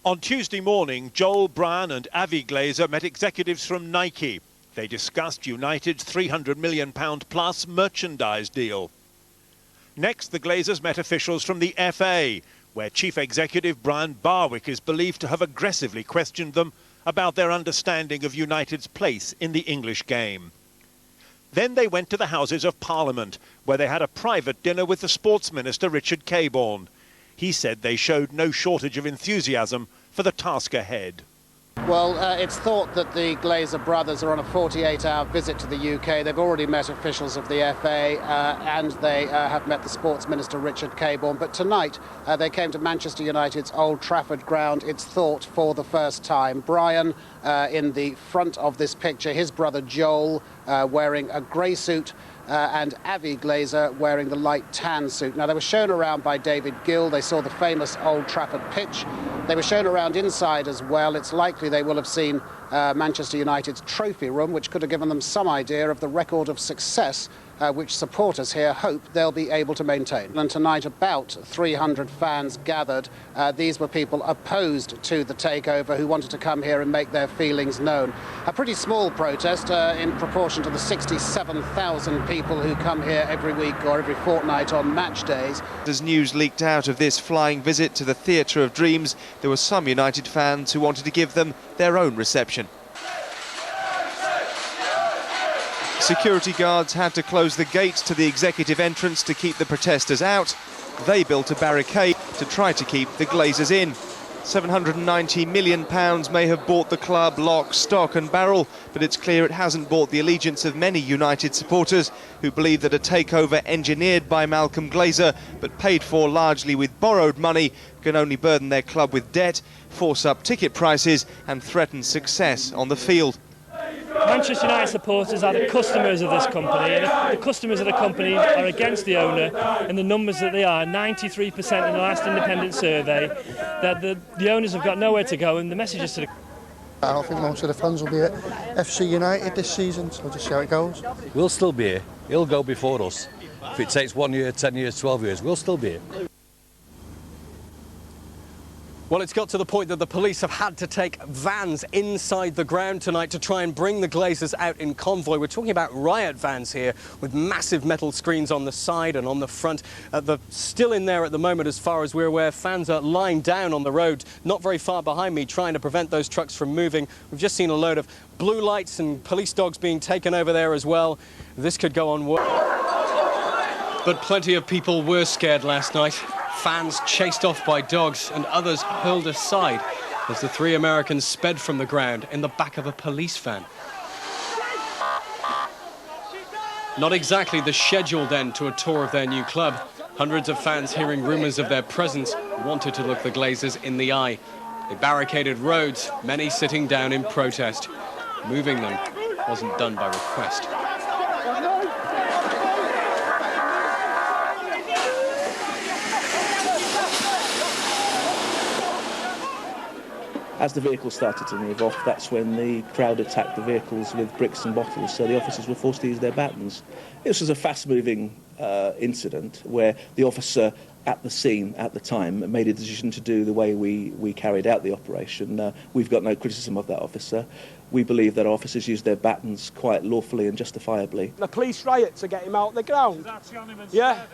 On Tuesday morning, Joel Bryan and Avi Glazer met executives from Nike. They discussed United's £300 million plus merchandise deal. Next, the Glazers met officials from the FA, where Chief Executive Brian Barwick is believed to have aggressively questioned them about their understanding of United's place in the English game. Then they went to the Houses of Parliament, where they had a private dinner with the Sports Minister Richard Cabourn. He said they showed no shortage of enthusiasm for the task ahead. Well, it's thought that the Glazer brothers are on a 48-hour visit to the UK. They've already met officials of the FA and they have met the Sports Minister Richard Cabourn. But tonight they came to Manchester United's Old Trafford ground, it's thought, for the first time. Brian in the front of this picture, his brother Joel wearing a grey suit, and Avi Glazer wearing the light tan suit. Now, they were shown around by David Gill. They saw the famous Old Trafford pitch. They were shown around inside as well. It's likely they will have seen Manchester United's trophy room, which could have given them some idea of the record of success which supporters here hope they'll be able to maintain. And tonight, about 300 fans gathered. These were people opposed to the takeover who wanted to come here and make their feelings known. A pretty small protest in proportion to the 67,000 people who come here every week or every fortnight on match days. As news leaked out of this flying visit to the Theatre of Dreams, there were some United fans who wanted to give them their own reception. Security guards had to close the gates to the executive entrance to keep the protesters out. They built a barricade to try to keep the Glazers in. £790 million may have bought the club lock, stock and barrel, but it's clear it hasn't bought the allegiance of many United supporters who believe that a takeover engineered by Malcolm Glazer but paid for largely with borrowed money can only burden their club with debt, force up ticket prices and threaten success on the field. Manchester United supporters are the customers of this company, and if the customers of the company are against the owner in the numbers that they are, 93% in the last independent survey, that the owners have got nowhere to go, and the message is to the... I think most of the fans will be at FC United this season, so we'll just see how it goes. We'll still be here. He'll go before us. If it takes 1 year, 10 years, 12 years, we'll still be here. Well, it's got to the point that the police have had to take vans inside the ground tonight to try and bring the Glazers out in convoy. We're talking about riot vans here with massive metal screens on the side and on the front. They're still in there at the moment as far as we're aware. Fans are lying down on the road, not very far behind me, trying to prevent those trucks from moving. We've just seen a load of blue lights and police dogs being taken over there as well. This could go on. But plenty of people were scared last night. Fans chased off by dogs and others hurled aside as the three Americans sped from the ground in the back of a police van. Not exactly the scheduled end to a tour of their new club. Hundreds of fans, hearing rumours of their presence, wanted to look the Glazers in the eye. They barricaded roads, many sitting down in protest. Moving them wasn't done by request. As the vehicles started to move off, that's when the crowd attacked the vehicles with bricks and bottles, so the officers were forced to use their batons. This was a fast-moving incident where the officer at the scene at the time made a decision to do the way we carried out the operation. We've got no criticism of that officer. We believe that our officers used their batons quite lawfully and justifiably. The police riot to get him out the ground. Yeah.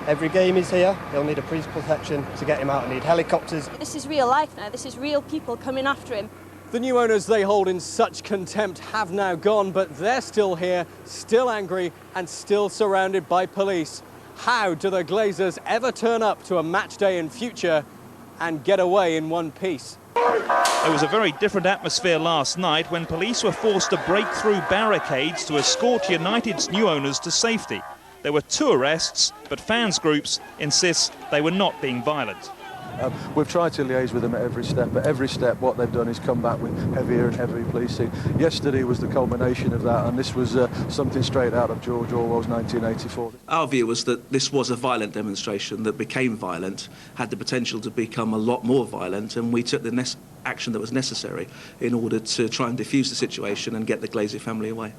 Every game is here. He'll need a police protection to get him out. He'll need helicopters. This is real life now. This is real people coming after him. The new owners they hold in such contempt have now gone, but they're still here, still angry and still surrounded by police. How do the Glazers ever turn up to a match day in future and get away in one piece? There was a very different atmosphere last night when police were forced to break through barricades to escort United's new owners to safety. There were 2 arrests, but fans groups insist they were not being violent. We've tried to liaise with them at every step, but every step what they've done is come back with heavier and heavier policing. Yesterday was the culmination of that, and this was something straight out of George Orwell's 1984. Our view was that this was a violent demonstration that became violent, had the potential to become a lot more violent, and we took the action that was necessary in order to try and defuse the situation and get the Glazer family away.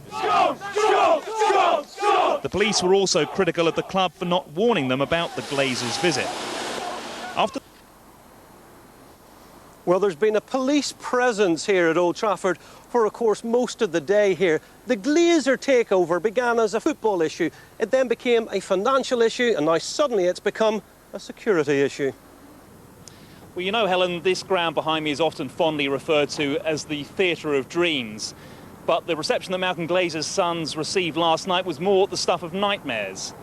The police were also critical of the club for not warning them about the Glazers' visit. Well, there's been a police presence here at Old Trafford for, of course, most of the day here. The Glazer takeover began as a football issue. It then became a financial issue, and now suddenly it's become a security issue. Well, you know, Helen, this ground behind me is often fondly referred to as the Theatre of Dreams. But the reception that Malcolm Glazer's sons received last night was more the stuff of nightmares.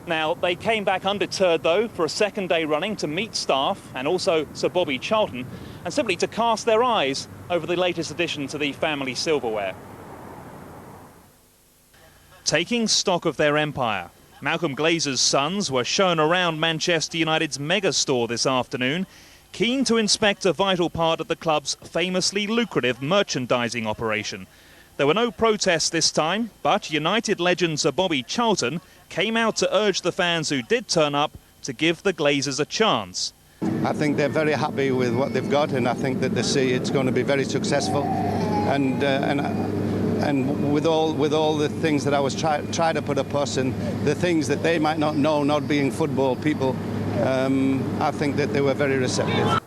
Now, they came back undeterred, though, for a second day running to meet staff and also Sir Bobby Charlton, and simply to cast their eyes over the latest addition to the family silverware. Taking stock of their empire, Malcolm Glazer's sons were shown around Manchester United's mega store this afternoon, keen to inspect a vital part of the club's famously lucrative merchandising operation. There were no protests this time, but United legend Sir Bobby Charlton came out to urge the fans who did turn up to give the Glazers a chance. I think they're very happy with what they've got, and I think that they see it's going to be very successful. And with all the things that I was trying to put across and the things that they might not know, not being football people, I think that they were very receptive.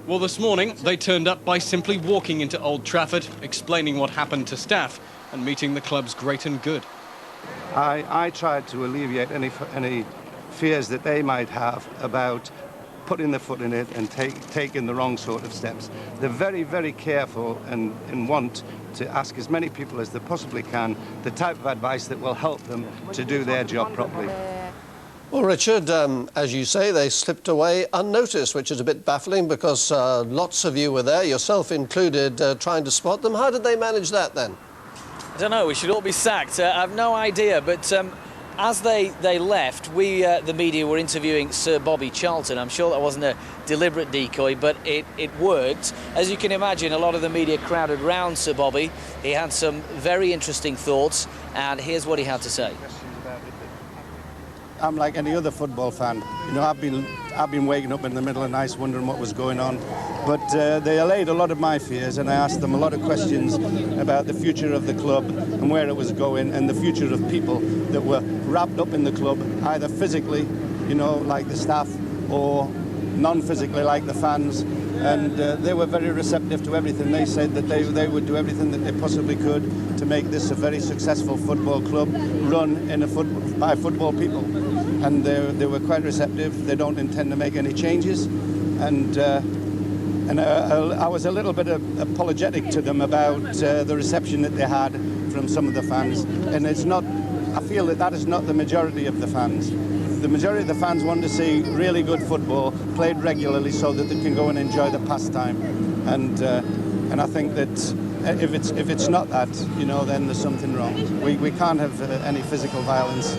Well, this morning they turned up by simply walking into Old Trafford, explaining what happened to staff and meeting the club's great and good. I tried to alleviate any fears that they might have about putting their foot in it and taking the wrong sort of steps. They're very, very careful and want to ask as many people as they possibly can the type of advice that will help them to do their job properly. Well, Richard, as you say, they slipped away unnoticed, which is a bit baffling because lots of you were there, yourself included, trying to spot them. How did they manage that then? I don't know, we should all be sacked. I have no idea, but as they left, we, the media, were interviewing Sir Bobby Charlton. I'm sure that wasn't a deliberate decoy, but it worked. As you can imagine, a lot of the media crowded round Sir Bobby. He had some very interesting thoughts, and here's what he had to say. I'm like any other football fan. You know, I've been waking up in the middle of the night wondering what was going on. But they allayed a lot of my fears, and I asked them a lot of questions about the future of the club and where it was going, and the future of people that were wrapped up in the club, either physically, you know, like the staff, or non-physically, like the fans. And they were very receptive to everything. They said that they would do everything that they possibly could to make this a very successful football club run by football people. And they were quite receptive. They don't intend to make any changes. And I was a little bit apologetic to them about the reception that they had from some of the fans. And it's not, I feel that is not the majority of the fans. The majority of the fans want to see really good football played regularly so that they can go and enjoy the pastime. And I think that if it's not that, you know, then there's something wrong. We can't have any physical violence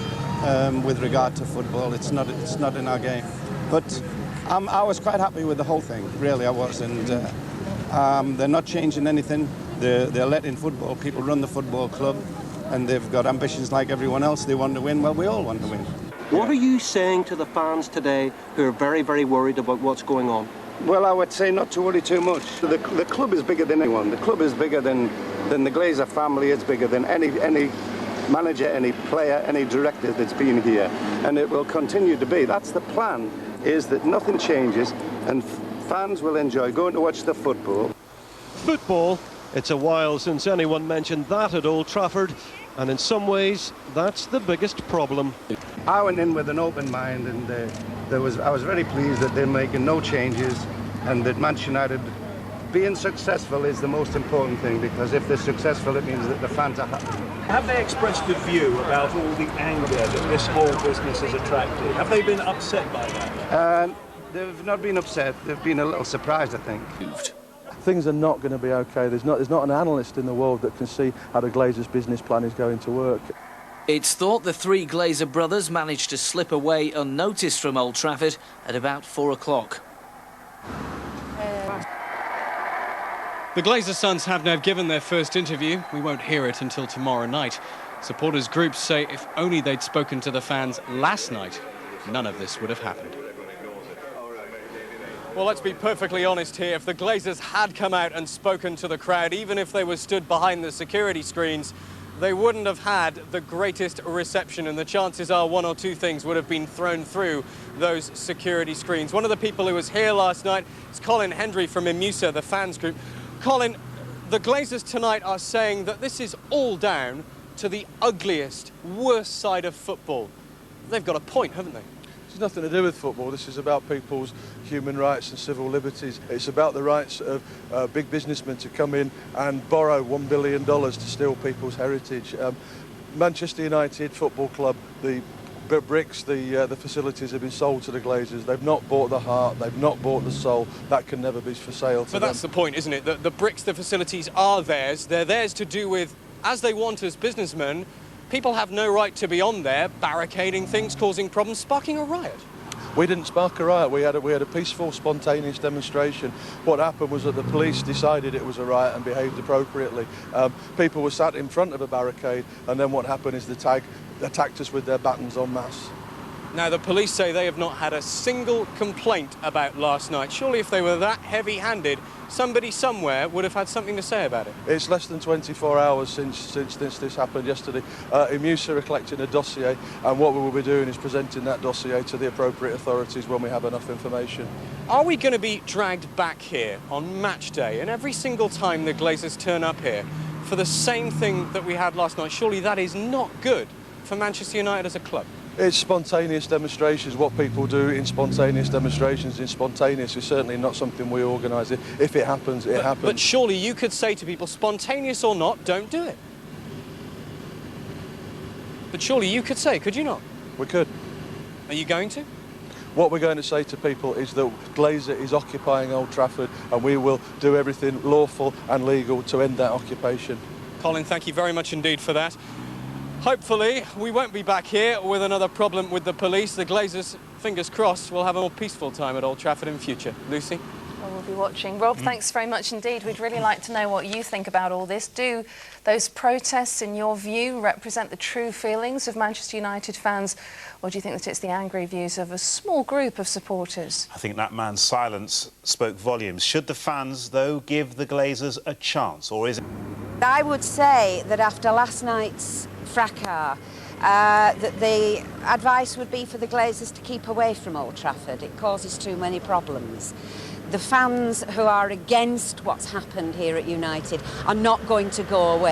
with regard to football. It's not in our game. But I was quite happy with the whole thing. Really, I was. And they're not changing anything. They're letting football people run the football club, and they've got ambitions like everyone else. They want to win. Well, we all want to win. What are you saying to the fans today who are very, very worried about what's going on? Well, I would say not to worry too much. The club is bigger than anyone. The club is bigger than the Glazer family. It's bigger than any manager, any player, any director that's been here. And it will continue to be. That's the plan, is that nothing changes and fans will enjoy going to watch the football. Football? It's a while since anyone mentioned that at Old Trafford. And in some ways, that's the biggest problem. I went in with an open mind, and I was very pleased that they're making no changes, and that Man United being successful is the most important thing, because if they're successful, it means that the fans are happy. Have they expressed a view about all the anger that this whole business has attracted? Have they been upset by that? They've not been upset. They've been a little surprised, I think. Things are not going to be okay. There's not an analyst in the world that can see how the Glazers' business plan is going to work. It's thought the three Glazer brothers managed to slip away unnoticed from Old Trafford at about 4 o'clock. The Glazer sons have now given their first interview. We won't hear it until tomorrow night. Supporters groups say if only they'd spoken to the fans last night, none of this would have happened. Well, let's be perfectly honest here. If the Glazers had come out and spoken to the crowd, even if they were stood behind the security screens, they wouldn't have had the greatest reception, and the chances are one or two things would have been thrown through those security screens. One of the people who was here last night is Colin Hendry from IMUSA, the fans group. Colin, the Glazers tonight are saying that this is all down to the ugliest, worst side of football. They've got a point, haven't they? It's nothing to do with football. This is about people's human rights and civil liberties. It's about the rights of big businessmen to come in and borrow $1 billion to steal people's heritage. Manchester United Football Club, the bricks, the facilities have been sold to the Glazers. They've not bought the heart, they've not bought the soul. That can never be for sale to them. But that's the point, isn't it? The bricks, the facilities are theirs. They're theirs to do with as they want as businessmen. People have no right to be on there barricading things, causing problems, sparking a riot. We didn't spark a riot. We had a peaceful, spontaneous demonstration. What happened was that the police decided it was a riot and behaved appropriately. People were sat in front of a barricade, and then what happened is the attacked us with their batons en masse. Now, the police say they have not had a single complaint about last night. Surely if they were that heavy-handed, somebody somewhere would have had something to say about it. It's less than 24 hours since this happened yesterday. IMUSA are collecting a dossier, and what we will be doing is presenting that dossier to the appropriate authorities when we have enough information. Are we going to be dragged back here on match day, and every single time the Glazers turn up here for the same thing that we had last night? Surely that is not good for Manchester United as a club. It's spontaneous demonstrations. What people do in spontaneous demonstrations is spontaneous. It's certainly not something we organise. If it happens, it happens. But surely you could say to people, spontaneous or not, don't do it. But surely you could say, could you not? We could. Are you going to? What we're going to say to people is that Glazer is occupying Old Trafford, and we will do everything lawful and legal to end that occupation. Colin, thank you very much indeed for that. Hopefully, we won't be back here with another problem with the police. The Glazers, fingers crossed, will have a more peaceful time at Old Trafford in future. Lucy? Well, we'll be watching. Rob, thanks very much indeed. We'd really like to know what you think about all this. Do those protests, in your view, represent the true feelings of Manchester United fans, or do you think that it's the angry views of a small group of supporters? I think that man's silence spoke volumes. Should the fans, though, give the Glazers a chance, or is it... I would say that after last night's fracas, that the advice would be for the Glazers to keep away from Old Trafford. It causes too many problems. The fans who are against what's happened here at United are not going to go away.